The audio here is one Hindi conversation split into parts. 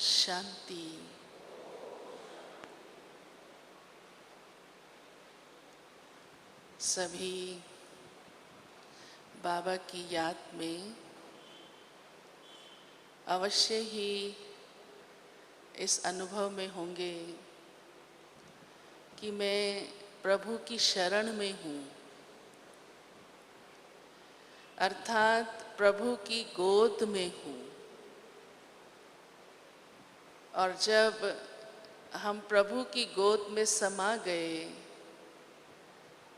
शांति। सभी बाबा की याद में अवश्य ही इस अनुभव में होंगे कि मैं प्रभु की शरण में हूँ, अर्थात प्रभु की गोद में हूँ। और जब हम प्रभु की गोद में समा गए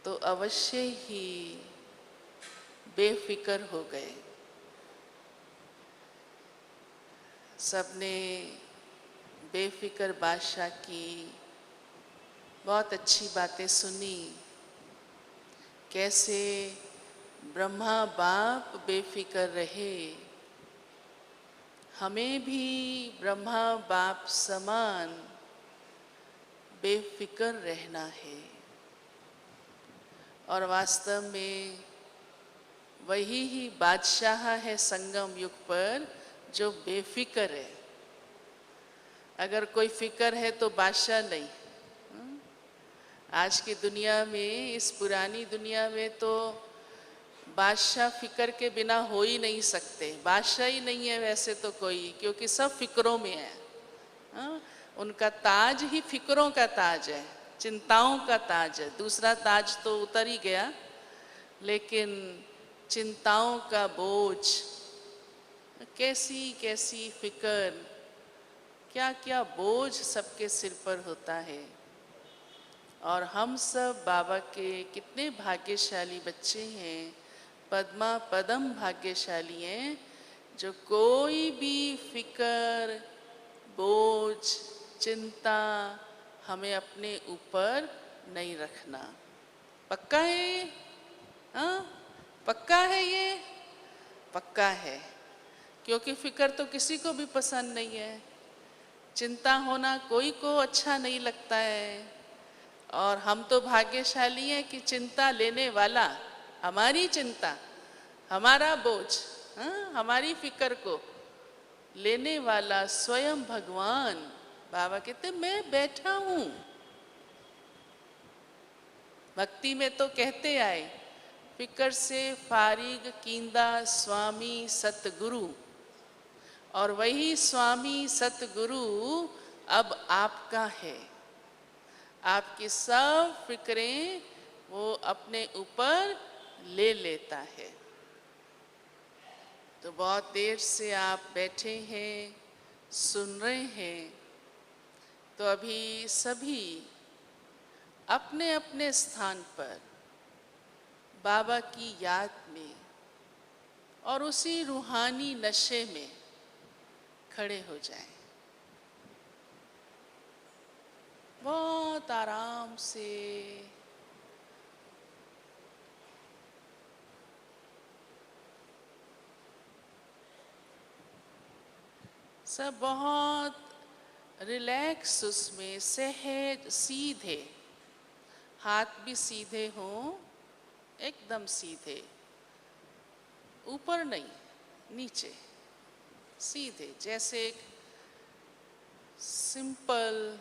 तो अवश्य ही बेफिक्र हो गए। सबने बेफिक्र बादशाह की बहुत अच्छी बातें सुनी, कैसे ब्रह्मा बाप बेफिक्र रहे, हमें भी ब्रह्मा बाप समान बेफिक्र रहना है। और वास्तव में वही ही बादशाह है संगम युग पर जो बेफिक्र है। अगर कोई फिक्र है तो बादशाह नहीं। आज की दुनिया में, इस पुरानी दुनिया में तो बादशाह फिक्र के बिना हो ही नहीं सकते। बादशाह ही नहीं है वैसे तो कोई, क्योंकि सब फिक्रों में है। उनका ताज ही फिक्रों का ताज है, चिंताओं का ताज है। दूसरा ताज तो उतर ही गया, लेकिन चिंताओं का बोझ, कैसी कैसी फिक्र, क्या क्या बोझ सबके सिर पर होता है। और हम सब बाबा के कितने भाग्यशाली बच्चे हैं, पद्मा पदम भाग्यशाली हैं, जो कोई भी फिक्र, बोझ, चिंता हमें अपने ऊपर नहीं रखना। पक्का है? हाँ, पक्का है ये? पक्का है, क्योंकि फिक्र तो किसी को भी पसंद नहीं है। चिंता होना कोई को अच्छा नहीं लगता है। और हम तो भाग्यशाली हैं कि चिंता लेने वाला, हमारी चिंता, हमारा बोझ, हमारी फिक्र को लेने वाला स्वयं भगवान बाबा कहते मैं बैठा हूँ। भक्ति में तो कहते आए, फिक्र से फारिग कींदा स्वामी सतगुरु। और वही स्वामी सतगुरु अब आपका है। आपकी सब फिक्रें वो अपने ऊपर ले लेता है। तो बहुत देर से आप बैठे हैं, सुन रहे हैं। तो अभी सभी अपने अपने स्थान पर बाबा की याद में और उसी रूहानी नशे में खड़े हो जाएं। बहुत आराम से सब बहुत रिलैक्स, उसमें सहज सीधे, हाथ भी सीधे हों, एकदम सीधे, ऊपर नहीं नीचे, सीधे, जैसे एक सिंपल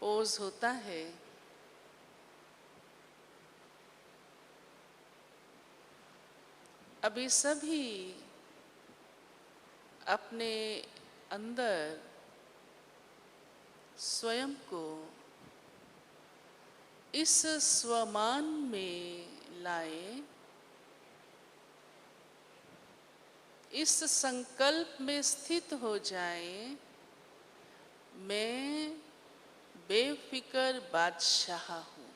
पोज होता है। अभी सभी अपने अंदर स्वयं को इस स्वमान में लाए, इस संकल्प में स्थित हो जाएं, मैं बेफिक्र बादशाह हूँ।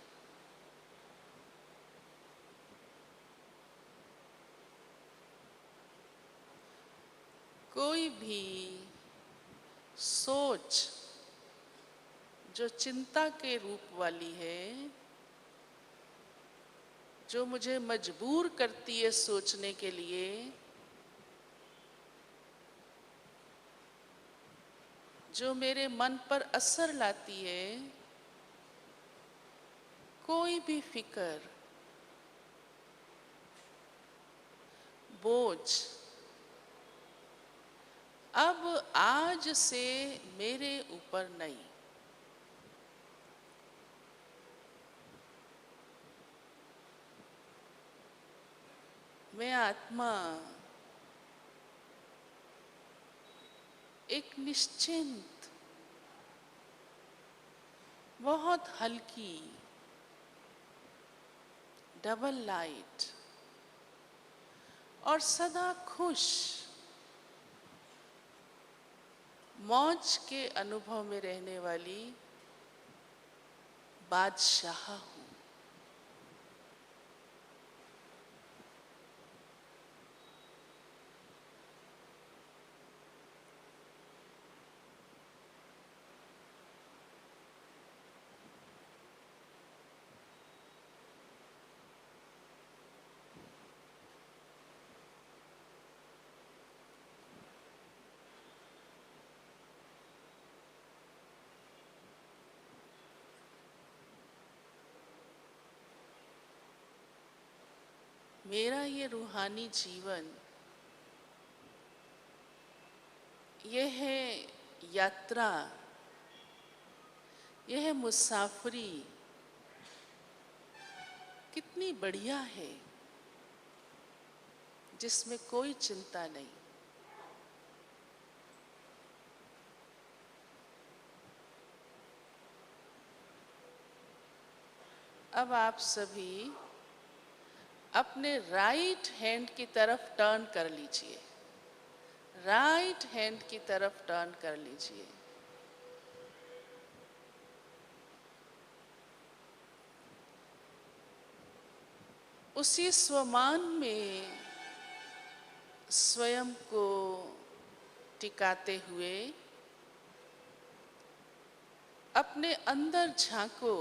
कोई भी सोच जो चिंता के रूप वाली है, जो मुझे मजबूर करती है सोचने के लिए, जो मेरे मन पर असर लाती है, कोई भी फिक्र, बोझ अब आज से मेरे ऊपर नहीं। मैं आत्मा एक निश्चिंत, बहुत हल्की, डबल लाइट और सदा खुश, मौज के अनुभव में रहने वाली बादशाह हूं। मेरा ये रूहानी जीवन, यह है यात्रा, यह है मुसाफरी, कितनी बढ़िया है, जिसमें कोई चिंता नहीं। अब आप सभी अपने राइट हैंड की तरफ टर्न कर लीजिए, राइट हैंड की तरफ टर्न कर लीजिए। उसी स्वमान में स्वयं को टिकाते हुए अपने अंदर झांको,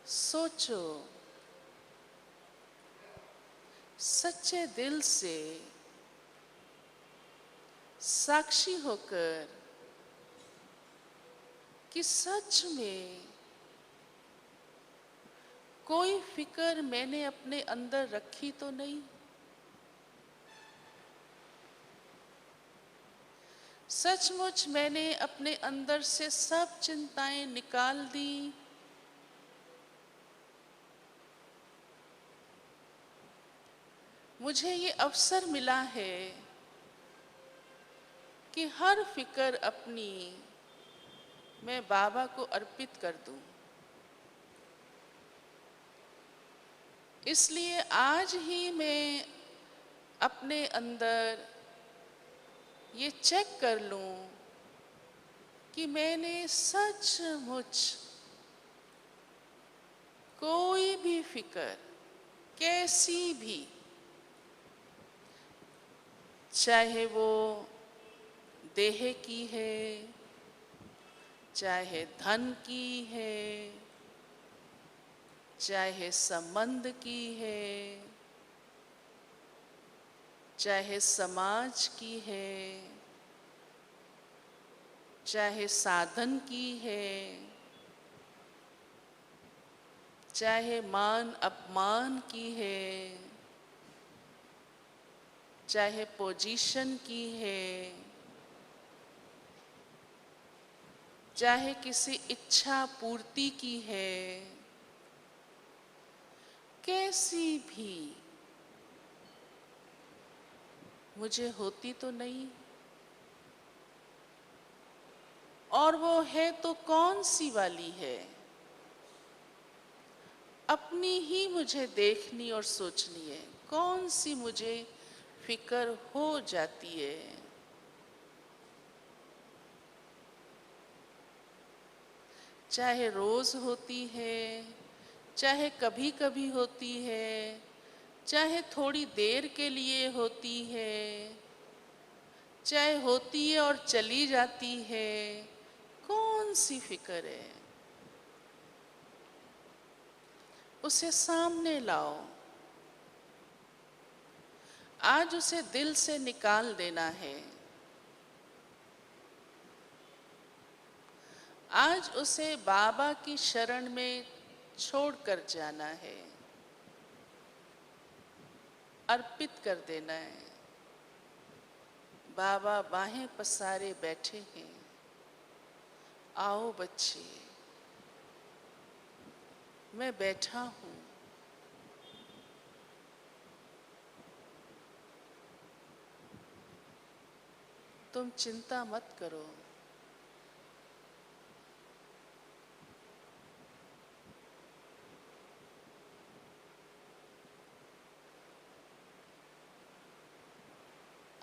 सोचो, सच्चे दिल से साक्षी होकर कि सच में कोई फिक्र मैंने अपने अंदर रखी तो नहीं। सचमुच मैंने अपने अंदर से सब चिंताएं निकाल दी। मुझे ये अवसर मिला है कि हर फिक्र अपनी मैं बाबा को अर्पित कर दूं। इसलिए आज ही मैं अपने अंदर ये चेक कर लूं कि मैंने सचमुच कोई भी फिक्र, कैसी भी, चाहे वो देह की है, चाहे धन की है, चाहे संबंध की है, चाहे समाज की है, चाहे साधन की है, चाहे मान अपमान की है, चाहे पोजीशन की है, चाहे किसी इच्छा पूर्ति की है, कैसी भी मुझे होती तो नहीं। और वो है तो कौन सी वाली है, अपनी ही मुझे देखनी और सोचनी है। कौन सी मुझे फिक्र हो जाती है, चाहे रोज होती है, चाहे कभी कभी होती है, चाहे थोड़ी देर के लिए होती है, चाहे होती है और चली जाती है, कौन सी फिक्र है, उसे सामने लाओ। आज उसे दिल से निकाल देना है। आज उसे बाबा की शरण में छोड़कर जाना है, अर्पित कर देना है। बाबा बाहें पसारे बैठे हैं। आओ बच्चे, मैं बैठा हूं। तुम चिंता मत करो।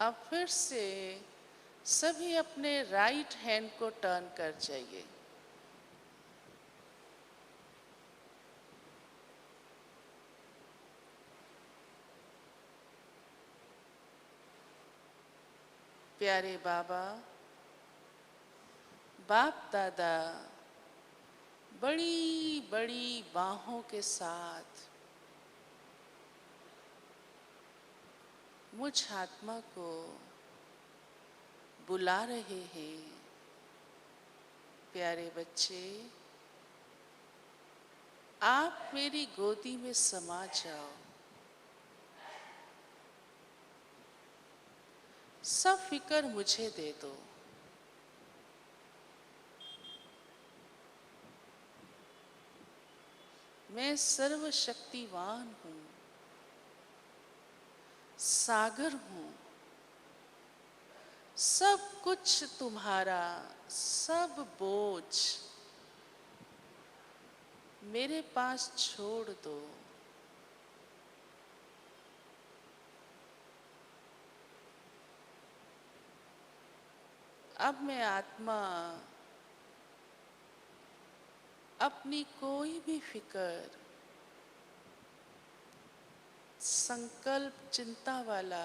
अब फिर से सभी अपने राइट हैंड को टर्न कर जाइए। प्यारे बाबा, बाप दादा बड़ी बड़ी बाहों के साथ मुझ आत्मा को बुला रहे हैं। प्यारे बच्चे, आप मेरी गोदी में समा जाओ। सब फिक्र मुझे दे दो। मैं सर्वशक्तिवान हूं, सागर हूं। सब कुछ तुम्हारा, सब बोझ मेरे पास छोड़ दो। अब मैं आत्मा अपनी कोई भी फिक्र, संकल्प, चिंता वाला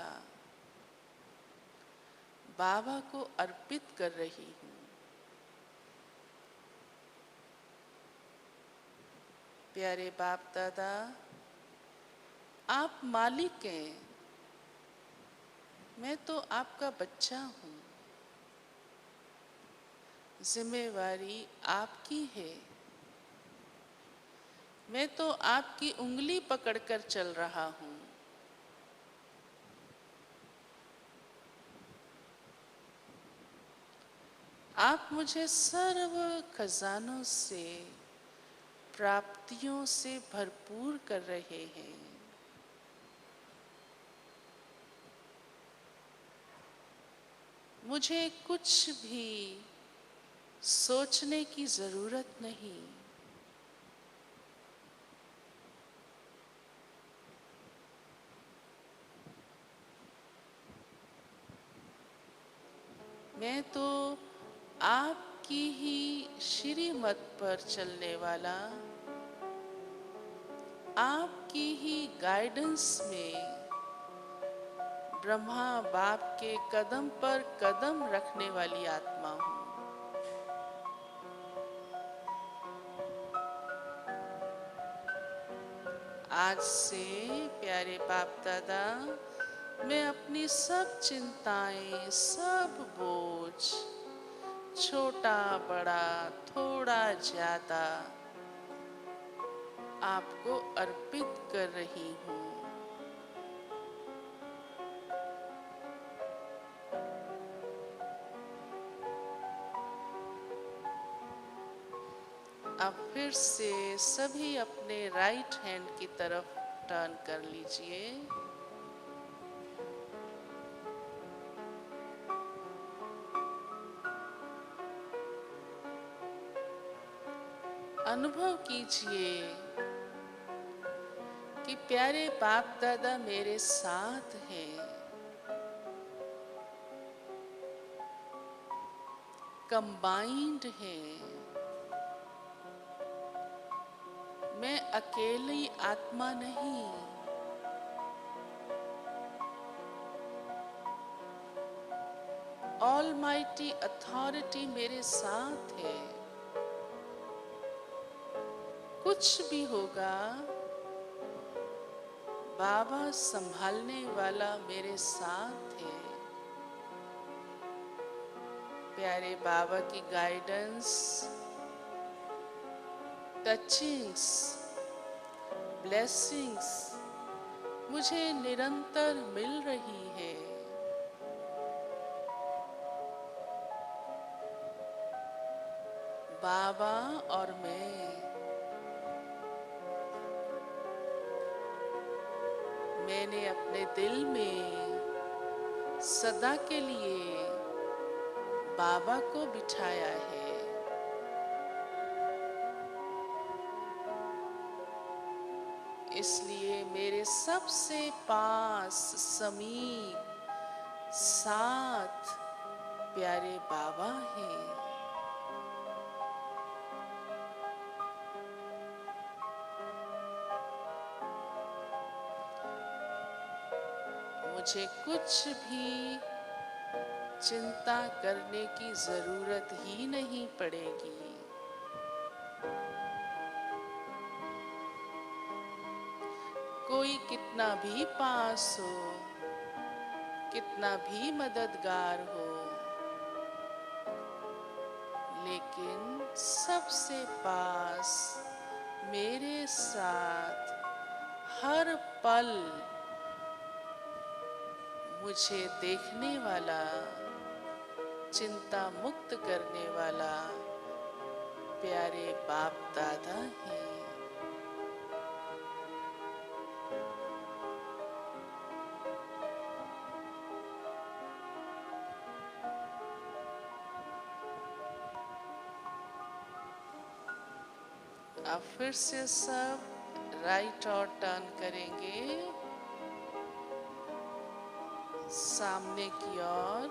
बाबा को अर्पित कर रही हूं। प्यारे बाप दादा, आप मालिक हैं, मैं तो आपका बच्चा हूं। जिम्मेवारी आपकी है। मैं तो आपकी उंगली पकड़कर चल रहा हूं। आप मुझे सर्व खजानों से, प्राप्तियों से भरपूर कर रहे हैं। मुझे कुछ भी सोचने की जरूरत नहीं। मैं तो आपकी ही श्रीमत पर चलने वाला, आपकी ही गाइडेंस में ब्रह्मा बाप के कदम पर कदम रखने वाली आत्मा हूं। आज से प्यारे बाप दादा, मैं अपनी सब चिंताएं, सब बोझ, छोटा बड़ा, थोड़ा ज्यादा, आपको अर्पित कर रही हूं। अब फिर से सभी अपने राइट हैंड की तरफ टर्न कर लीजिए। अनुभव कीजिए कि प्यारे बाप दादा मेरे साथ हैं, कंबाइंड हैं। मैं अकेली आत्मा नहीं। ऑलमाइटी अथॉरिटी मेरे साथ है। कुछ भी होगा, बाबा संभालने वाला मेरे साथ है। प्यारे बाबा की गाइडेंस, टचिंग्स, ब्लेसिंग्स मुझे निरंतर मिल रही है। बाबा और मैंने अपने दिल में सदा के लिए बाबा को बिठाया है। इसलिए मेरे सबसे पास समीप साथ प्यारे बाबा हैं। मुझे कुछ भी चिंता करने की जरूरत ही नहीं पड़ेगी। कोई कितना भी पास हो, कितना भी मददगार हो, लेकिन सबसे पास मेरे साथ हर पल मुझे देखने वाला, चिंता मुक्त करने वाला प्यारे बाप दादा हैं। अब फिर से सब राइट और टर्न करेंगे सामने की ओर।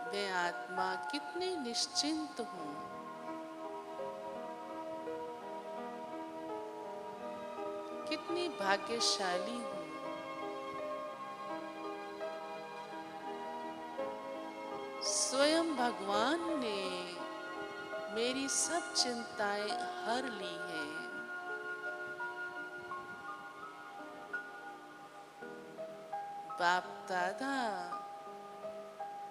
मैं आत्मा कितनी निश्चिंत हूँ, कितनी भाग्यशाली हूँ। स्वयं भगवान ने मेरी सब चिंताएं हर ली हैं। बाप दादा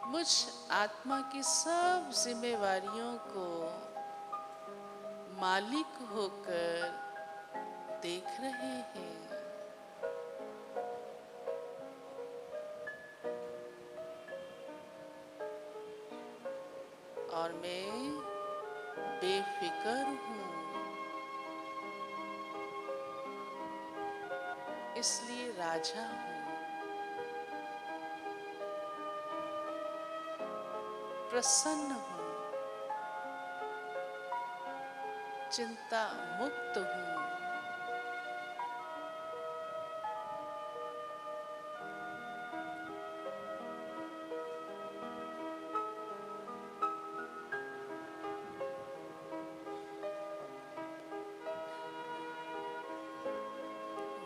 मुझ आत्मा की सब जिम्मेवारियों को मालिक होकर देख रहे हैं। और मैं बेफिक्र हूँ, इसलिए राजा हूँ। प्रसन्न हूँ, चिंता मुक्त हूँ।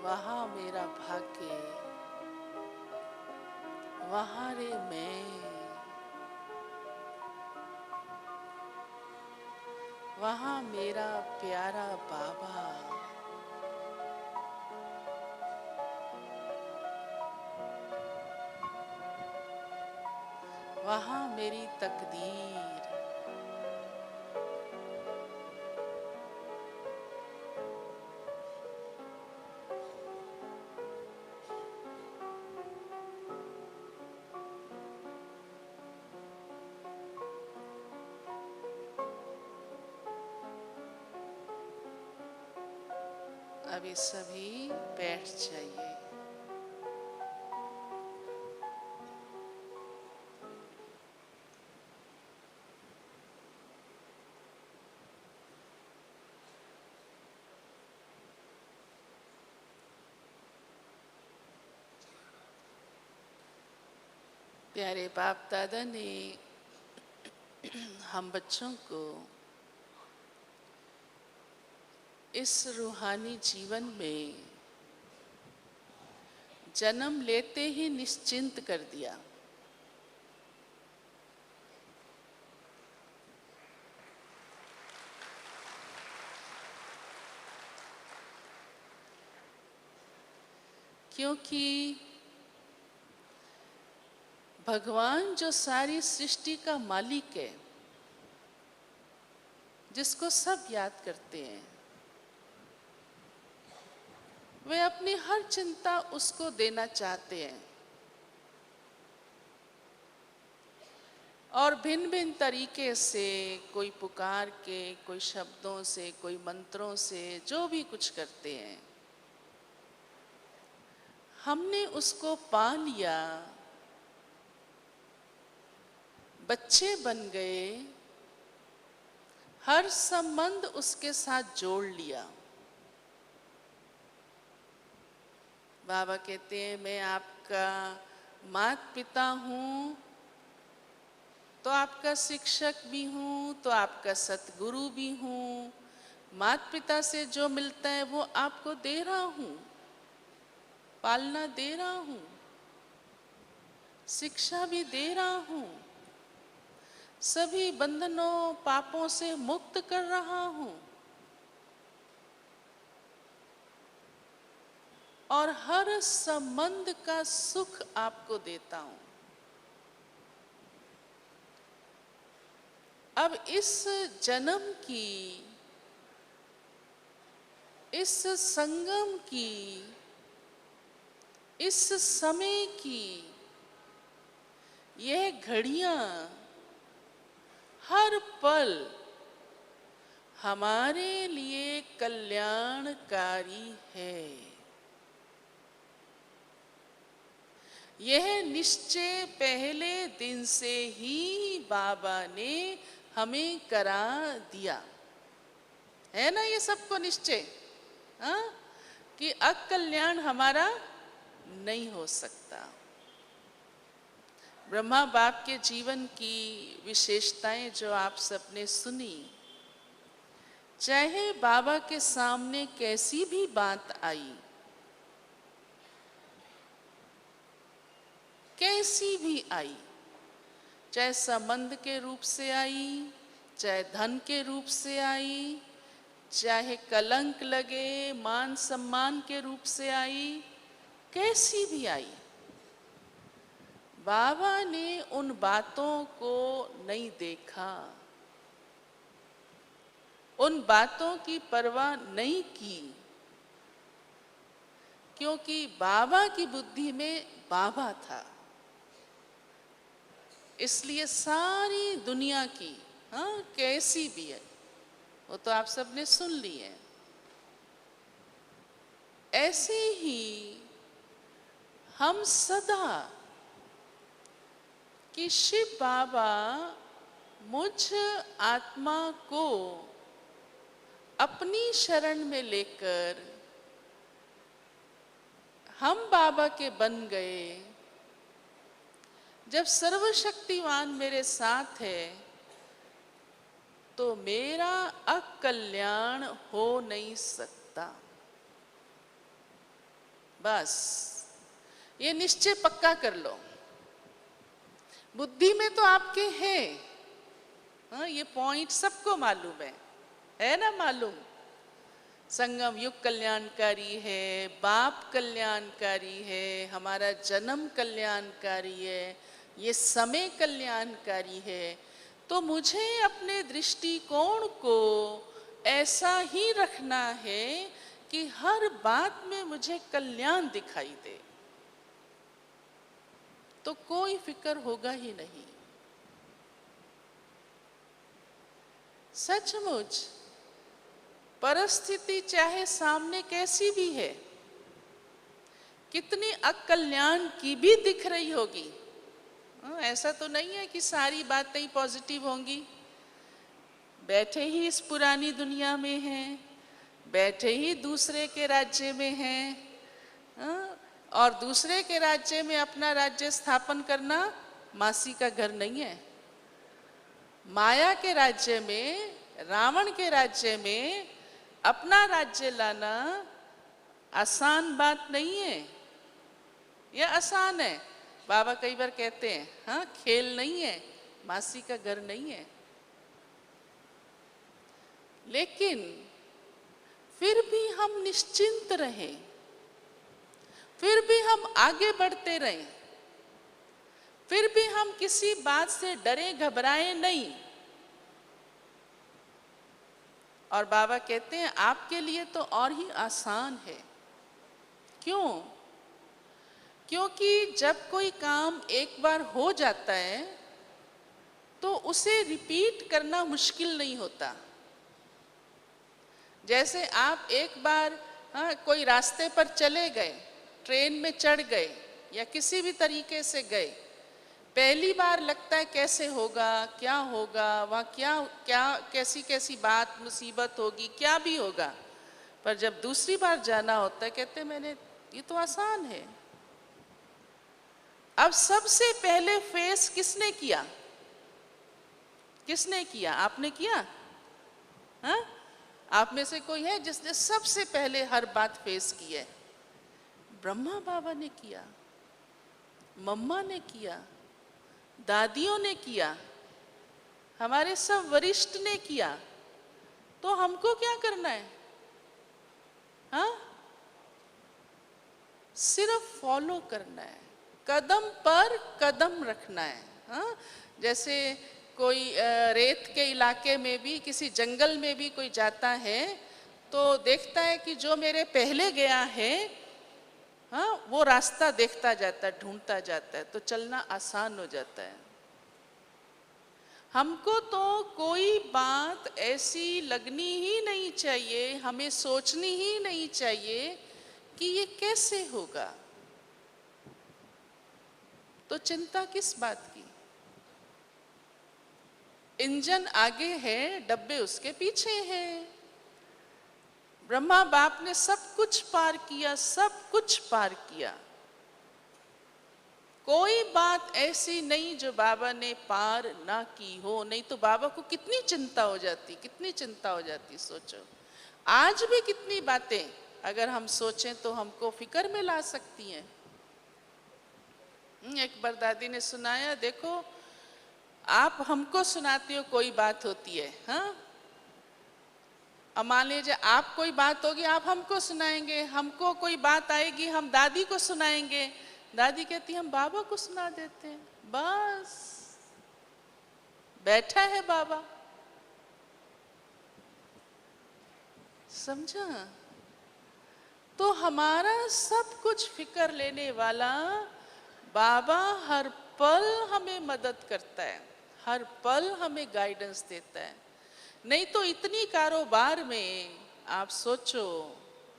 वहाँ मेरा भाग्य, वहाँ रे मैं, वहाँ मेरा प्यारा बाबा। वहाँ मेरी तकदीर। अभी सभी बैठ जाइए। प्यारे बाप दादा ने हम बच्चों को इस रूहानी जीवन में जन्म लेते ही निश्चिंत कर दिया। क्योंकि भगवान जो सारी सृष्टि का मालिक है, जिसको सब याद करते हैं, वे अपनी हर चिंता उसको देना चाहते हैं और भिन्न भिन्न तरीके से, कोई पुकार के, कोई शब्दों से, कोई मंत्रों से, जो भी कुछ करते हैं, हमने उसको पा लिया, बच्चे बन गए, हर संबंध उसके साथ जोड़ लिया। बाबा कहते हैं मैं आपका माता पिता हूँ, तो आपका शिक्षक भी हूँ, तो आपका सतगुरु भी हूँ। माता पिता से जो मिलता है वो आपको दे रहा हूँ, पालना दे रहा हूँ, शिक्षा भी दे रहा हूँ, सभी बंधनों पापों से मुक्त कर रहा हूँ और हर संबंध का सुख आपको देता हूँ। अब इस जन्म की, इस संगम की, इस समय की यह घड़ियां हर पल हमारे लिए कल्याणकारी है। यह निश्चय पहले दिन से ही बाबा ने हमें करा दिया है ना। ये सबको निश्चय कि अकल्याण हमारा नहीं हो सकता। ब्रह्मा बाप के जीवन की विशेषताएं जो आप सबने सुनी, चाहे बाबा के सामने कैसी भी बात आई, कैसी भी आई, चाहे संबंध के रूप से आई, चाहे धन के रूप से आई, चाहे कलंक लगे, मान सम्मान के रूप से आई, कैसी भी आई, बाबा ने उन बातों को नहीं देखा, उन बातों की परवाह नहीं की, क्योंकि बाबा की बुद्धि में बाबा था। इसलिए सारी दुनिया की कैसी भी है वो तो आप सबने सुन ली है। ऐसे ही हम सदा कि शिव बाबा मुझ आत्मा को अपनी शरण में लेकर हम बाबा के बन गए। जब सर्वशक्तिमान मेरे साथ है तो मेरा अकल्याण हो नहीं सकता। बस ये निश्चय पक्का कर लो। बुद्धि में तो आपके है, ये पॉइंट सबको मालूम है ना मालूम। संगम युग कल्याणकारी है, बाप कल्याणकारी है, हमारा जन्म कल्याणकारी है, ये समय कल्याणकारी है। तो मुझे अपने दृष्टिकोण को ऐसा ही रखना है कि हर बात में मुझे कल्याण दिखाई दे, तो कोई फिक्र होगा ही नहीं। सचमुच परिस्थिति चाहे सामने कैसी भी है, कितनी अकल्याण की भी दिख रही होगी, ऐसा तो नहीं है कि सारी बातें ही पॉजिटिव होंगी। बैठे ही इस पुरानी दुनिया में हैं, बैठे ही दूसरे के राज्य में हैं, और दूसरे के राज्य में अपना राज्य स्थापन करना मासी का घर नहीं है। माया के राज्य में, रावण के राज्य में अपना राज्य लाना आसान बात नहीं है। यह आसान है, बाबा कई बार कहते हैं, खेल नहीं है, मासी का घर नहीं है। लेकिन फिर भी हम निश्चिंत रहें, फिर भी हम आगे बढ़ते रहें, फिर भी हम किसी बात से डरे घबराए नहीं। और बाबा कहते हैं आपके लिए तो और ही आसान है। क्यों? क्योंकि जब कोई काम एक बार हो जाता है तो उसे रिपीट करना मुश्किल नहीं होता। जैसे आप एक बार कोई रास्ते पर चले गए, ट्रेन में चढ़ गए या किसी भी तरीके से गए, पहली बार लगता है कैसे होगा, क्या होगा, वहाँ क्या क्या कैसी कैसी बात मुसीबत होगी, क्या भी होगा। पर जब दूसरी बार जाना होता है कहते मैंने ये तो आसान है। अब सबसे पहले फेस किसने किया? किसने किया? आपने किया? हाँ, आप में से कोई है जिसने सबसे पहले हर बात फेस की है? ब्रह्मा बाबा ने किया, मम्मा ने किया, दादियों ने किया, हमारे सब वरिष्ठ ने किया। तो हमको क्या करना है? हाँ, सिर्फ फॉलो करना है, कदम पर कदम रखना है। हाँ, जैसे कोई रेत के इलाके में भी, किसी जंगल में भी कोई जाता है तो देखता है कि जो मेरे पहले गया है, हाँ, वो रास्ता देखता जाता है, ढूंढता जाता है, तो चलना आसान हो जाता है। हमको तो कोई बात ऐसी लगनी ही नहीं चाहिए, हमें सोचनी ही नहीं चाहिए कि ये कैसे होगा। तो चिंता किस बात की? इंजन आगे है, डब्बे उसके पीछे हैं। ब्रह्मा बाप ने सब कुछ पार किया, सब कुछ पार किया। कोई बात ऐसी नहीं जो बाबा ने पार ना की हो, नहीं तो बाबा को कितनी चिंता हो जाती, कितनी चिंता हो जाती। सोचो, आज भी कितनी बातें अगर हम सोचें तो हमको फिक्र में ला सकती हैं। एक बार दादी ने सुनाया, देखो आप हमको सुनाती हो कोई बात होती है, हाँ, अब मान लीजिए आप कोई बात होगी आप हमको सुनाएंगे, हमको कोई बात आएगी हम दादी को सुनाएंगे, दादी कहती हम बाबा को सुना देते हैं, बस बैठा है बाबा। समझा? तो हमारा सब कुछ फिक्र लेने वाला बाबा हर पल हमें मदद करता है, हर पल हमें गाइडेंस देता है। नहीं तो इतनी कारोबार में आप सोचो,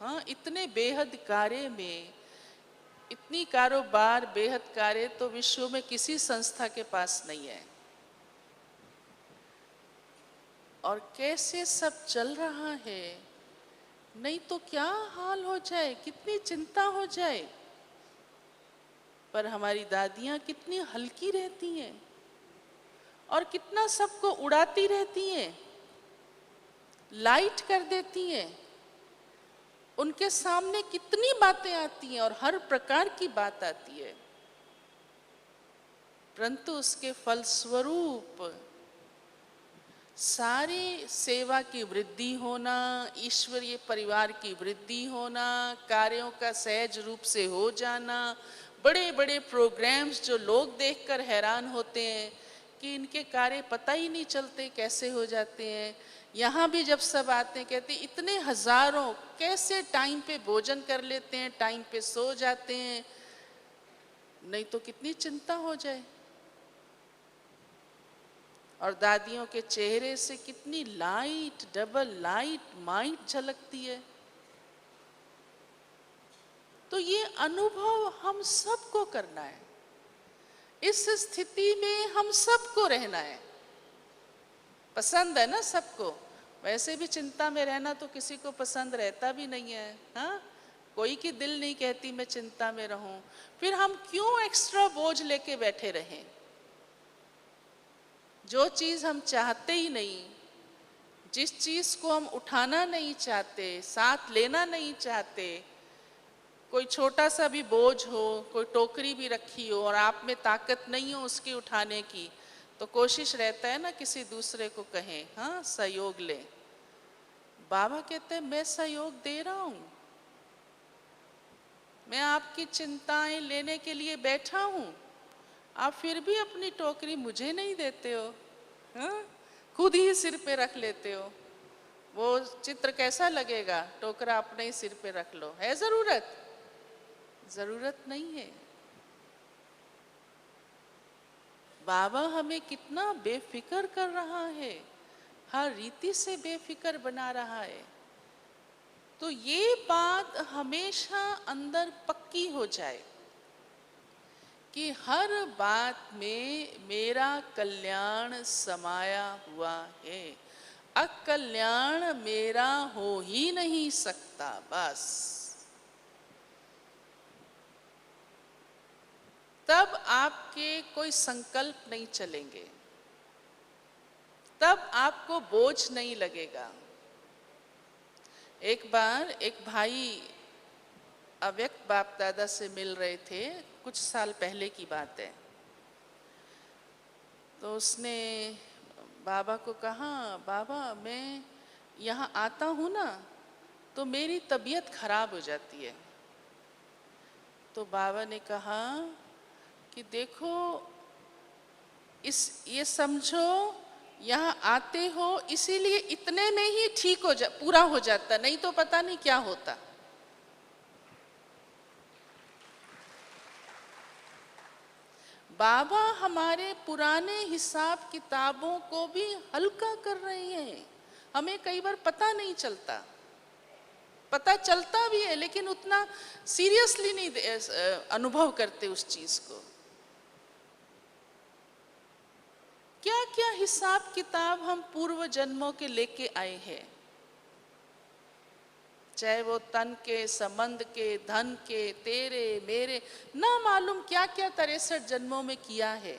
हाँ, इतने बेहद कार्य में, इतनी कारोबार बेहद कार्य तो विश्व में किसी संस्था के पास नहीं है। और कैसे सब चल रहा है, नहीं तो क्या हाल हो जाए, कितनी चिंता हो जाए। पर हमारी दादियां कितनी हल्की रहती हैं और कितना सबको उड़ाती रहती हैं, लाइट कर देती हैं। उनके सामने कितनी बातें आती हैं और हर प्रकार की बात आती है, परंतु उसके फलस्वरूप सारी सेवा की वृद्धि होना, ईश्वरीय परिवार की वृद्धि होना, कार्यों का सहज रूप से हो जाना, बड़े बड़े प्रोग्राम्स जो लोग देखकर हैरान होते हैं कि इनके कार्य पता ही नहीं चलते कैसे हो जाते हैं। यहाँ भी जब सब आते हैं कहते इतने हजारों कैसे टाइम पे भोजन कर लेते हैं, टाइम पे सो जाते हैं, नहीं तो कितनी चिंता हो जाए। और दादियों के चेहरे से कितनी लाइट, डबल लाइट माइट झलकती है। तो ये अनुभव हम सबको करना है, इस स्थिति में हम सबको रहना है। पसंद है ना सबको? वैसे भी चिंता में रहना तो किसी को पसंद रहता भी नहीं है, हाँ, कोई की दिल नहीं कहती मैं चिंता में रहूं। फिर हम क्यों एक्स्ट्रा बोझ लेके बैठे रहें? जो चीज हम चाहते ही नहीं, जिस चीज को हम उठाना नहीं चाहते, साथ लेना नहीं चाहते, कोई छोटा सा भी बोझ हो, कोई टोकरी भी रखी हो और आप में ताकत नहीं हो उसकी उठाने की, तो कोशिश रहता है ना किसी दूसरे को कहें, हाँ, सहयोग ले। बाबा कहते हैं मैं सहयोग दे रहा हूं, मैं आपकी चिंताएं लेने के लिए बैठा हूं, आप फिर भी अपनी टोकरी मुझे नहीं देते हो, हाँ? खुद ही सिर पे रख लेते हो। वो चित्र कैसा लगेगा? टोकरा अपने ही सिर पे रख लो, है जरूरत? जरूरत नहीं है। बाबा हमें कितना बेफिक्र कर रहा है, हर रीति से बेफिक्र बना रहा है। तो ये बात हमेशा अंदर पक्की हो जाए कि हर बात में मेरा कल्याण समाया हुआ है, अकल्याण मेरा हो ही नहीं सकता। बस तब आपके कोई संकल्प नहीं चलेंगे, तब आपको बोझ नहीं लगेगा। एक बार एक भाई अव्यक्त बाप दादा से मिल रहे थे, कुछ साल पहले की बात है। तो उसने बाबा को कहा, बाबा मैं यहाँ आता हूँ ना तो मेरी तबीयत खराब हो जाती है। तो बाबा ने कहा कि देखो, ये समझो यहाँ आते हो इसीलिए इतने में ही ठीक पूरा हो जाता, नहीं तो पता नहीं क्या होता। बाबा हमारे पुराने हिसाब किताबों को भी हल्का कर रहे हैं। हमें कई बार पता नहीं चलता, पता चलता भी है लेकिन उतना सीरियसली नहीं अनुभव करते उस चीज को। क्या क्या हिसाब किताब हम पूर्व जन्मों के लेके आए हैं, चाहे वो तन के, संबंध के, धन के, तेरे मेरे, ना मालूम क्या क्या 63 जन्मों में किया है।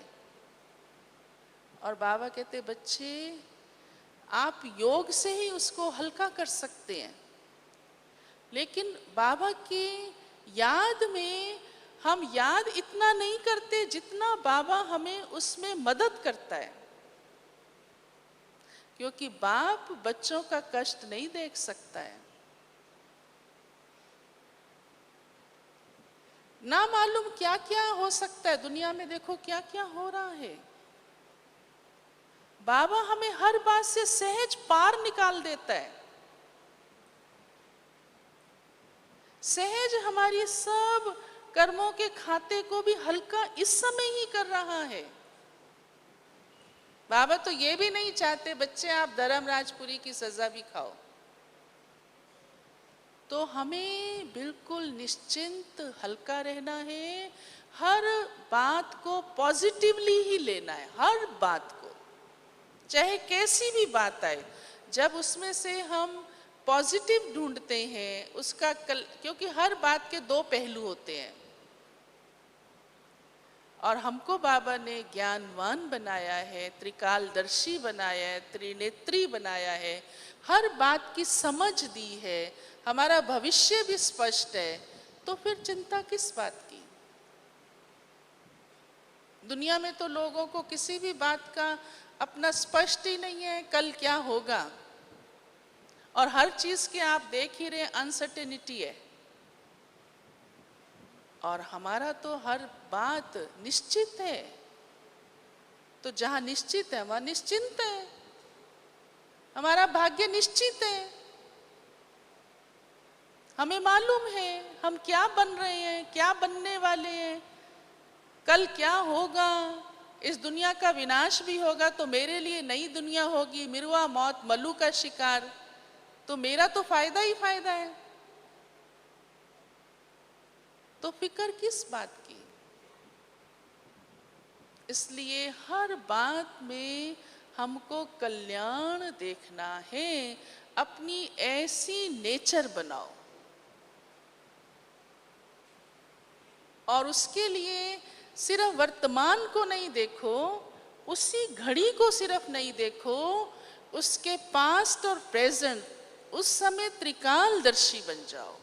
और बाबा कहते, बच्चे आप योग से ही उसको हल्का कर सकते हैं, लेकिन बाबा की याद में हम याद इतना नहीं करते जितना बाबा हमें उसमें मदद करता है। क्योंकि बाप बच्चों का कष्ट नहीं देख सकता है। ना मालूम क्या क्या हो सकता है दुनिया में, देखो क्या क्या हो रहा है। बाबा हमें हर बात से सहज पार निकाल देता है, सहज हमारी सब कर्मों के खाते को भी हल्का इस समय ही कर रहा है। बाबा तो ये भी नहीं चाहते बच्चे आप धर्मराजपुरी की सजा भी खाओ। तो हमें बिल्कुल निश्चिंत हल्का रहना है, हर बात को पॉजिटिवली ही लेना है। हर बात को, चाहे कैसी भी बात आए, जब उसमें से हम पॉजिटिव ढूंढते हैं उसका क्योंकि हर बात के दो पहलू होते हैं और हमको बाबा ने ज्ञानवान बनाया है, त्रिकालदर्शी बनाया है, त्रिनेत्री बनाया है, हर बात की समझ दी है, हमारा भविष्य भी स्पष्ट है। तो फिर चिंता किस बात की। दुनिया में तो लोगों को किसी भी बात का अपना स्पष्ट ही नहीं है, कल क्या होगा। और हर चीज के आप देख ही रहे अनसर्टेनिटी है। और हमारा तो हर बात निश्चित है। तो जहां निश्चित है वहां निश्चिंत है, हमारा भाग्य निश्चित है। हमें मालूम है हम क्या बन रहे हैं, क्या बनने वाले हैं, कल क्या होगा। इस दुनिया का विनाश भी होगा तो मेरे लिए नई दुनिया होगी, मिरवा मौत मल्लू का शिकार, तो मेरा तो फायदा ही फायदा है। तो फिक्र किस बात की। इसलिए हर बात में हमको कल्याण देखना है। अपनी ऐसी नेचर बनाओ और उसके लिए सिर्फ वर्तमान को नहीं देखो, उसी घड़ी को सिर्फ नहीं देखो, उसके पास्ट और प्रेजेंट, उस समय त्रिकालदर्शी बन जाओ।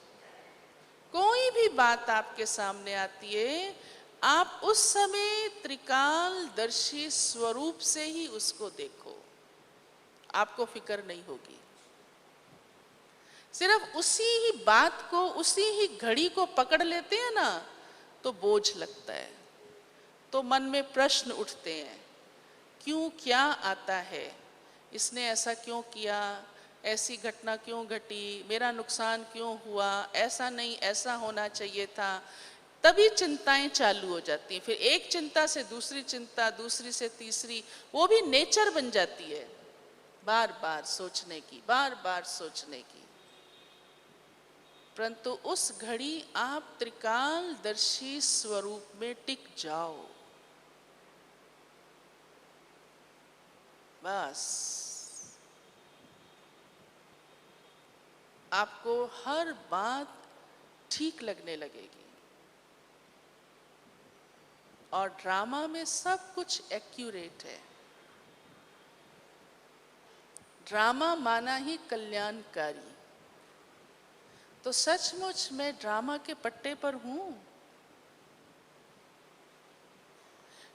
कोई भी बात आपके सामने आती है, आप उस समय त्रिकालदर्शी स्वरूप से ही उसको देखो, आपको फिक्र नहीं होगी। सिर्फ उसी ही बात को, उसी ही घड़ी को पकड़ लेते हैं ना तो बोझ लगता है, तो मन में प्रश्न उठते हैं, क्यों, क्या आता है, इसने ऐसा क्यों किया, ऐसी घटना क्यों घटी, मेरा नुकसान क्यों हुआ, ऐसा नहीं ऐसा होना चाहिए था, तभी चिंताएं चालू हो जाती हैं। फिर एक चिंता से दूसरी चिंता, दूसरी से तीसरी, वो भी नेचर बन जाती है बार बार सोचने की, बार बार सोचने की। परंतु उस घड़ी आप त्रिकालदर्शी स्वरूप में टिक जाओ, बस आपको हर बात ठीक लगने लगेगी। और ड्रामा में सब कुछ एक्यूरेट है। ड्रामा माना ही कल्याणकारी। तो सचमुच मैं ड्रामा के पट्टे पर हूं।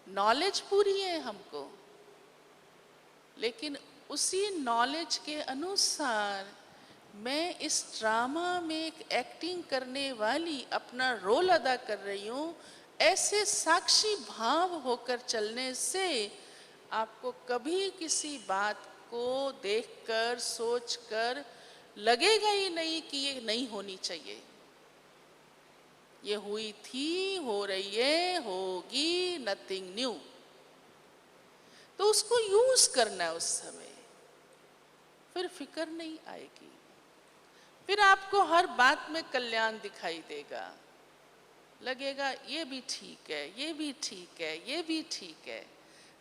नॉलेज पूरी है हमको, लेकिन उसी नॉलेज के अनुसार मैं इस ड्रामा में एक एक्टिंग करने वाली अपना रोल अदा कर रही हूं। ऐसे साक्षी भाव होकर चलने से आपको कभी किसी बात को देखकर, सोचकर लगेगा ही नहीं कि ये नहीं होनी चाहिए। ये हुई थी, हो रही है, होगी, नथिंग न्यू। तो उसको यूज करना है उस समय, फिर फिक्र नहीं आएगी। फिर आपको हर बात में कल्याण दिखाई देगा। लगेगा ये भी ठीक है, ये भी ठीक है, ये भी ठीक है।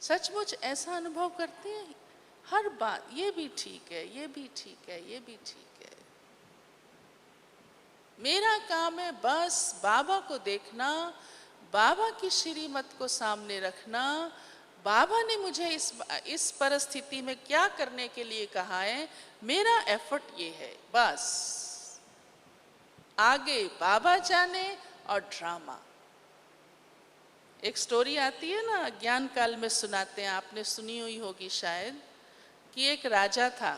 सचमुच ऐसा अनुभव करते हैं? हर बात ये भी ठीक है, ये भी ठीक है, ये भी ठीक है। मेरा काम है बस बाबा को देखना, बाबा की श्रीमत को सामने रखना। बाबा ने मुझे इस परिस्थिति में क्या करने के लिए कहा है, मेरा एफर्ट ये है बस। आगे बाबा जाने। और ड्रामा, एक स्टोरी आती है ना, ज्ञान काल में सुनाते हैं, आपने सुनी हुई होगी शायद, कि एक राजा था,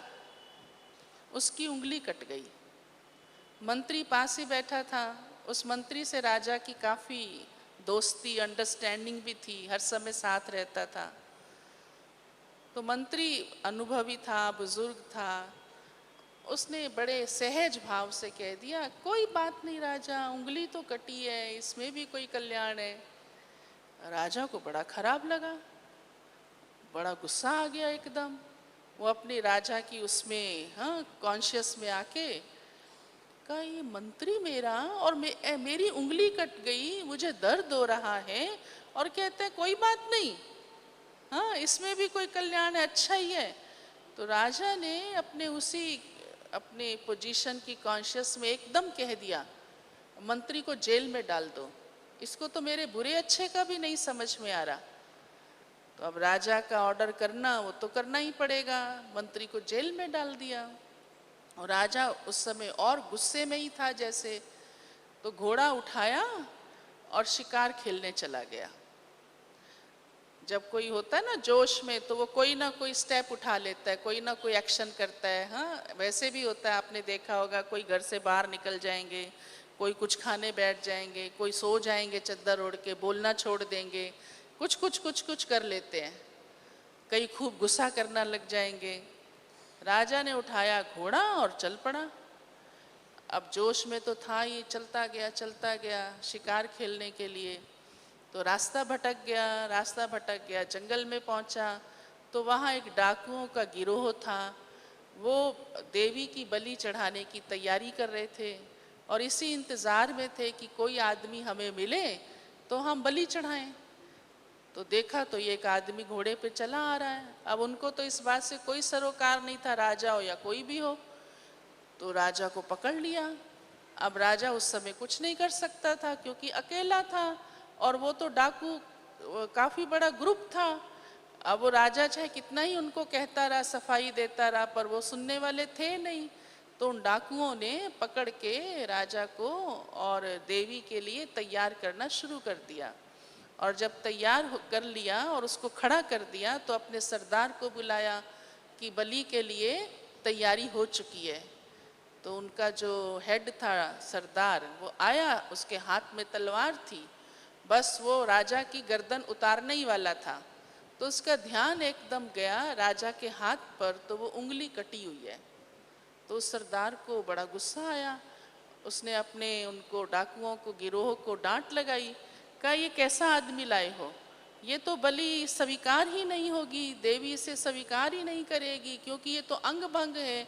उसकी उंगली कट गई। मंत्री पास ही बैठा था। उस मंत्री से राजा की काफी दोस्ती, अंडरस्टैंडिंग भी थी, हर समय साथ रहता था। तो मंत्री अनुभवी था, बुजुर्ग था। उसने बड़े सहज भाव से कह दिया, कोई बात नहीं राजा, उंगली तो कटी है, इसमें भी कोई कल्याण है। राजा को बड़ा खराब लगा, बड़ा गुस्सा आ गया एकदम। वो अपने राजा की उसमें कॉन्शियस में आके कहा, ये मंत्री मेरा और मेरी उंगली कट गई, मुझे दर्द हो रहा है, और कहते हैं कोई बात नहीं, इसमें भी कोई कल्याण है, अच्छा ही है। तो राजा ने अपने पोजीशन की कॉन्शियस में एकदम कह दिया, मंत्री को जेल में डाल दो, इसको तो मेरे बुरे अच्छे का भी नहीं समझ में आ रहा। तो अब राजा का ऑर्डर करना, वो तो करना ही पड़ेगा। मंत्री को जेल में डाल दिया। और राजा उस समय और गुस्से में ही था जैसे। तो घोड़ा उठाया और शिकार खेलने चला गया। जब कोई होता है ना जोश में, तो वो कोई ना कोई स्टेप उठा लेता है, कोई ना कोई एक्शन करता है। वैसे भी होता है, आपने देखा होगा, कोई घर से बाहर निकल जाएंगे, कोई कुछ खाने बैठ जाएंगे, कोई सो जाएंगे चद्दर ओढ़ के, बोलना छोड़ देंगे, कुछ कुछ कुछ कुछ कर लेते हैं। कई खूब गुस्सा करना लग जाएंगे। राजा ने उठाया घोड़ा और चल पड़ा। अब जोश में तो था ही, चलता गया शिकार खेलने के लिए। तो रास्ता भटक गया, जंगल में पहुंचा। तो वहाँ एक डाकुओं का गिरोह था। वो देवी की बलि चढ़ाने की तैयारी कर रहे थे, और इसी इंतज़ार में थे कि कोई आदमी हमें मिले तो हम बलि चढ़ाएं। तो देखा तो ये एक आदमी घोड़े पे चला आ रहा है। अब उनको तो इस बात से कोई सरोकार नहीं था, राजा हो या कोई भी हो। तो राजा को पकड़ लिया। अब राजा उस समय कुछ नहीं कर सकता था, क्योंकि अकेला था, और वो तो डाकू काफ़ी बड़ा ग्रुप था। अब वो राजा चाहे कितना ही उनको कहता रहा, सफाई देता रहा, पर वो सुनने वाले थे नहीं। तो उन डाकुओं ने पकड़ के राजा को और देवी के लिए तैयार करना शुरू कर दिया। और जब तैयार कर लिया और उसको खड़ा कर दिया, तो अपने सरदार को बुलाया कि बलि के लिए तैयारी हो चुकी है। तो उनका जो हेड था सरदार, वो आया, उसके हाथ में तलवार थी, बस वो राजा की गर्दन उतारने ही वाला था। तो उसका ध्यान एकदम गया राजा के हाथ पर, तो वो उंगली कटी हुई है। तो सरदार को बड़ा गुस्सा आया, उसने अपने उनको डाकुओं को, गिरोह को डांट लगाई। कहा ये कैसा आदमी लाए हो, ये तो बलि स्वीकार ही नहीं होगी, देवी इसे स्वीकार ही नहीं करेगी क्योंकि ये तो अंग भंग है।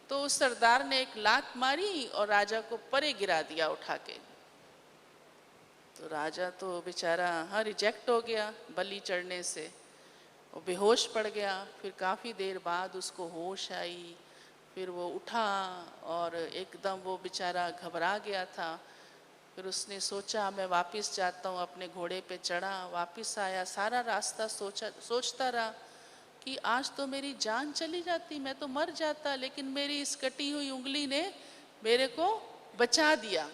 तो उस सरदार ने एक लात मारी और राजा को परे गिरा दिया उठा के। तो राजा तो बेचारा रिजेक्ट हो गया बलि चढ़ने से, वो बेहोश पड़ गया। फिर काफ़ी देर बाद उसको होश आई, फिर वो उठा और एकदम वो बेचारा घबरा गया था। फिर उसने सोचा मैं वापस जाता हूँ, अपने घोड़े पे चढ़ा, वापस आया। सारा रास्ता सोचता रहा कि आज तो मेरी जान चली जाती, मैं तो मर जाता, लेकिन मेरी इस कटी हुई उंगली ने मेरे को बचा दिया।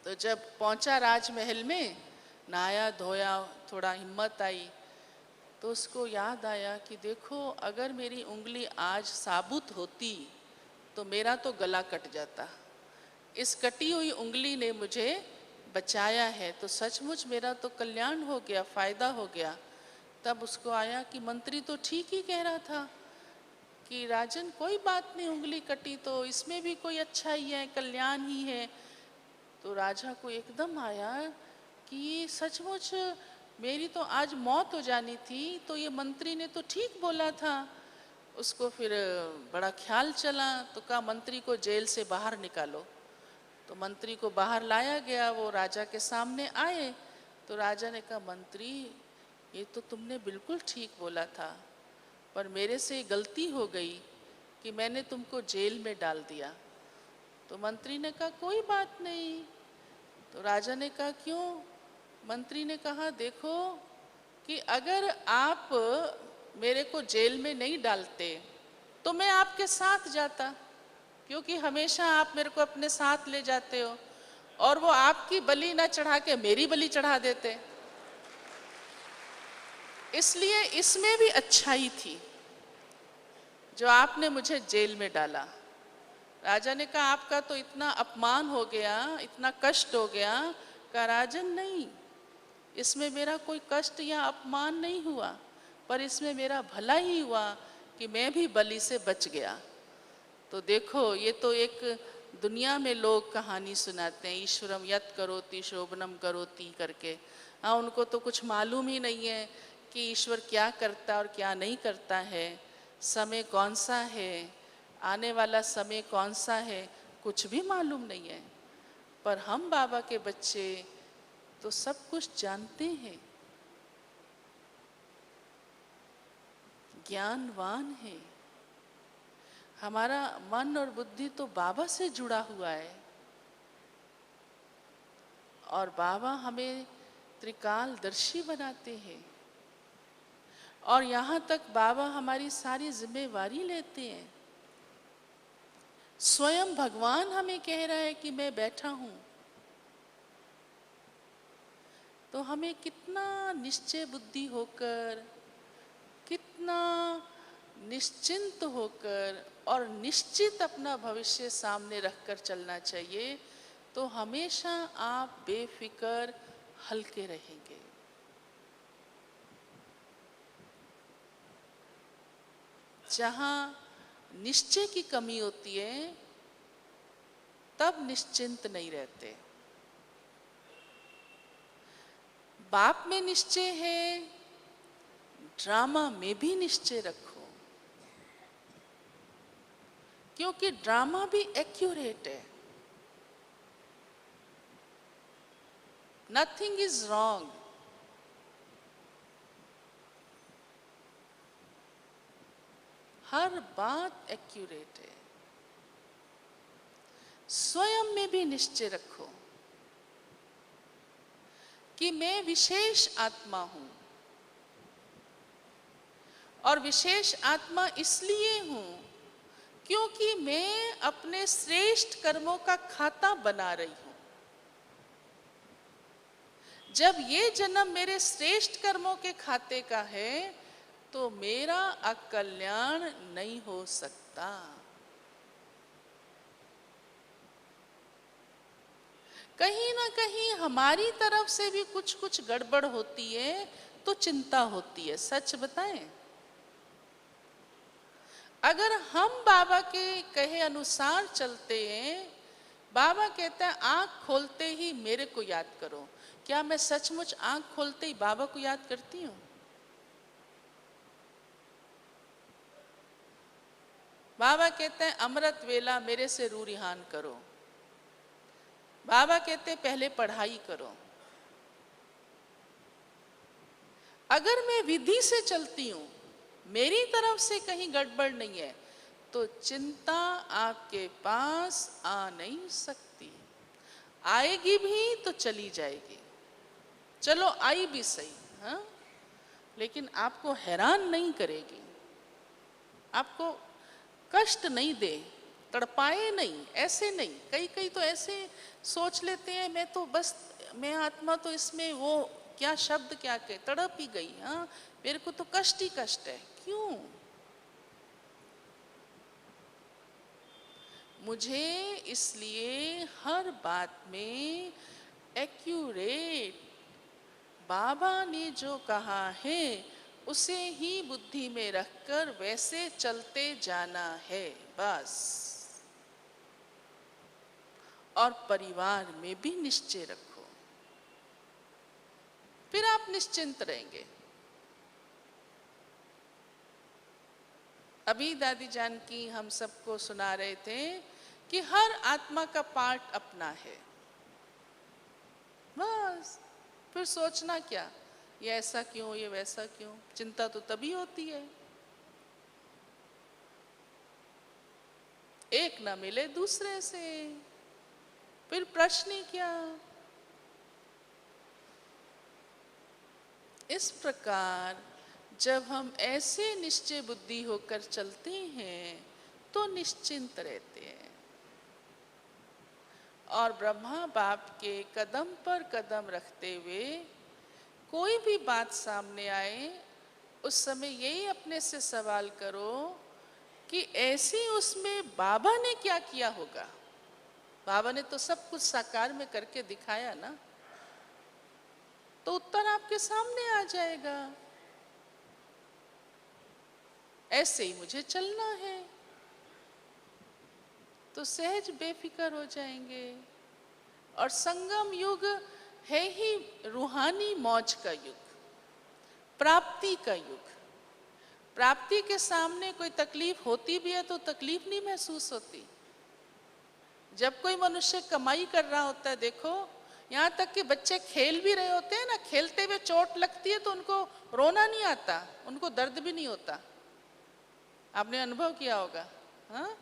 तो जब पहुंचा राजमहल में, नहाया धोया, थोड़ा हिम्मत आई, तो उसको याद आया कि देखो अगर मेरी उंगली आज साबुत होती तो मेरा तो गला कट जाता, इस कटी हुई उंगली ने मुझे बचाया है, तो सचमुच मेरा तो कल्याण हो गया, फायदा हो गया। तब उसको आया कि मंत्री तो ठीक ही कह रहा था कि राजन कोई बात नहीं, उंगली कटी तो इसमें भी कोई अच्छा ही है, कल्याण ही है। तो राजा को एकदम आया कि सचमुच मेरी तो आज मौत हो जानी थी, तो ये मंत्री ने तो ठीक बोला था। उसको फिर बड़ा ख्याल चला, तो कहा मंत्री को जेल से बाहर निकालो। तो मंत्री को बाहर लाया गया, वो राजा के सामने आए। तो राजा ने कहा मंत्री ये तो तुमने बिल्कुल ठीक बोला था, पर मेरे से गलती हो गई कि मैंने तुमको जेल में डाल दिया। तो मंत्री ने कहा कोई बात नहीं। तो राजा ने कहा क्यों? मंत्री ने कहा देखो कि अगर आप मेरे को जेल में नहीं डालते तो मैं आपके साथ जाता, क्योंकि हमेशा आप मेरे को अपने साथ ले जाते हो, और वो आपकी बलि ना चढ़ा के मेरी बलि चढ़ा देते, इसलिए इसमें भी अच्छाई थी जो आपने मुझे जेल में डाला। राजा ने कहा आपका तो इतना अपमान हो गया, इतना कष्ट हो गया। कहा राजन नहीं, इसमें मेरा कोई कष्ट या अपमान नहीं हुआ, पर इसमें मेरा भला ही हुआ कि मैं भी बलि से बच गया। तो देखो ये तो एक दुनिया में लोग कहानी सुनाते हैं, ईश्वरम यत् करोति शोभनम करोति करके। हाँ, उनको तो कुछ मालूम ही नहीं है कि ईश्वर क्या करता और क्या नहीं करता है, समय कौन सा है, आने वाला समय कौन सा है, कुछ भी मालूम नहीं है। पर हम बाबा के बच्चे तो सब कुछ जानते हैं, ज्ञानवान है। हमारा मन और बुद्धि तो बाबा से जुड़ा हुआ है, और बाबा हमें त्रिकालदर्शी बनाते हैं, और यहाँ तक बाबा हमारी सारी जिम्मेवारी लेते हैं। स्वयं भगवान हमें कह रहा है कि मैं बैठा हूँ, तो हमें कितना निश्चय बुद्धि होकर, कितना निश्चिंत होकर और निश्चित अपना भविष्य सामने रखकर चलना चाहिए, तो हमेशा आप बेफिक्र हल्के रहेंगे। जहाँ निश्चय की कमी होती है तब निश्चिंत नहीं रहते। बाप में निश्चय है, ड्रामा में भी निश्चय रखो, क्योंकि ड्रामा भी एक्यूरेट है। Nothing is wrong. हर बात एक्यूरेट है। स्वयं में भी निश्चय रखो कि मैं विशेष आत्मा हूं, और विशेष आत्मा इसलिए हूं क्योंकि मैं अपने श्रेष्ठ कर्मों का खाता बना रही हूं। जब ये जन्म मेरे श्रेष्ठ कर्मों के खाते का है तो मेरा अकल्याण नहीं हो सकता। कहीं ना कहीं हमारी तरफ से भी कुछ कुछ गड़बड़ होती है तो चिंता होती है। सच बताएं, अगर हम बाबा के कहे अनुसार चलते हैं बाबा कहता है आंख खोलते ही मेरे को याद करो। क्या मैं सचमुच आंख खोलते ही बाबा को याद करती हूँ? बाबा कहते हैं अमृत वेला मेरे से रू रिहान करो। बाबा कहते हैं पहले पढ़ाई करो। अगर मैं विधि से चलती हूं, मेरी तरफ से कहीं गड़बड़ नहीं है, तो चिंता आपके पास आ नहीं सकती। आएगी भी तो चली जाएगी। चलो आई भी सही, हाँ, लेकिन आपको हैरान नहीं करेगी, आपको कष्ट नहीं दे, तड़पाए नहीं, ऐसे नहीं। कई कई तो ऐसे सोच लेते हैं मैं तो बस, मैं आत्मा तो इसमें वो क्या शब्द क्या कहे, तड़प ही गई, हाँ मेरे को तो कष्ट ही कष्ट है। क्यों? मुझे इसलिए हर बात में एक्यूरेट बाबा ने जो कहा है उसे ही बुद्धि में रखकर वैसे चलते जाना है बस। और परिवार में भी निश्चय रखो, फिर आप निश्चिंत रहेंगे। अभी दादी जानकी हम सबको सुना रहे थे कि हर आत्मा का पार्ट अपना है, बस। फिर सोचना क्या, ये ऐसा क्यों, ये वैसा क्यों? चिंता तो तभी होती है एक ना मिले दूसरे से, फिर प्रश्न ही क्या। इस प्रकार जब हम ऐसे निश्चय बुद्धि होकर चलते हैं तो निश्चिंत रहते हैं। और ब्रह्मा बाप के कदम पर कदम रखते हुए कोई भी बात सामने आए, उस समय यही अपने से सवाल करो कि ऐसी उसमें बाबा ने क्या किया होगा। बाबा ने तो सब कुछ साकार में करके दिखाया ना, तो उत्तर आपके सामने आ जाएगा। ऐसे ही मुझे चलना है, तो सहज बेफिक्र हो जाएंगे। और संगम युग है ही रूहानी मौज का युग, प्राप्ति का युग। प्राप्ति के सामने कोई तकलीफ होती भी है तो तकलीफ नहीं महसूस होती। जब कोई मनुष्य कमाई कर रहा होता है, देखो यहाँ तक कि बच्चे खेल भी रहे होते हैं ना, खेलते हुए चोट लगती है तो उनको रोना नहीं आता, उनको दर्द भी नहीं होता। आपने अनुभव किया होगा, हाँ?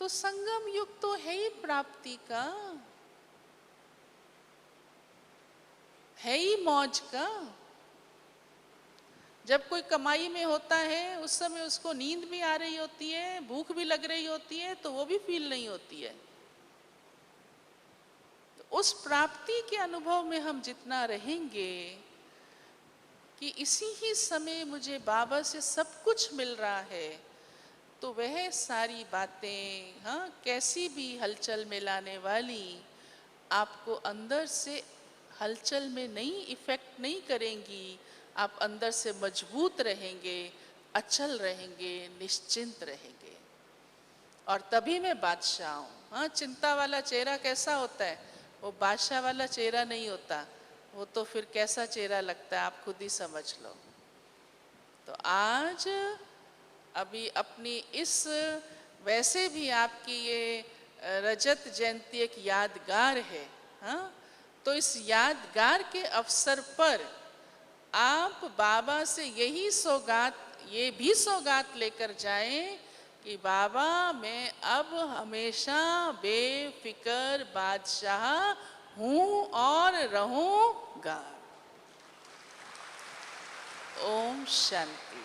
तो संगम युग तो है ही प्राप्ति का, है ही मौज का। जब कोई कमाई में होता है उस समय उसको नींद भी आ रही होती है, भूख भी लग रही होती है, तो वो भी फील नहीं होती है। तो उस प्राप्ति के अनुभव में हम जितना रहेंगे कि इसी ही समय मुझे बाबा से सब कुछ मिल रहा है, तो वह सारी बातें, हाँ, कैसी भी हलचल में लाने वाली आपको अंदर से हलचल में नहीं, इफेक्ट नहीं करेंगी। आप अंदर से मजबूत रहेंगे, अचल रहेंगे, निश्चिंत रहेंगे। और तभी मैं बादशाह हूँ। हाँ, चिंता वाला चेहरा कैसा होता है? वो बादशाह वाला चेहरा नहीं होता, वो तो फिर कैसा चेहरा लगता है आप खुद ही समझ लो। तो आज अभी अपनी इस, वैसे भी आपकी ये रजत जयंती एक यादगार है, हाँ, तो इस यादगार के अवसर पर आप बाबा से यही सौगात, ये भी सौगात लेकर जाएं कि बाबा मैं अब हमेशा बेफिक्र बादशाह हूँ और रहूँगा। ओम शांति।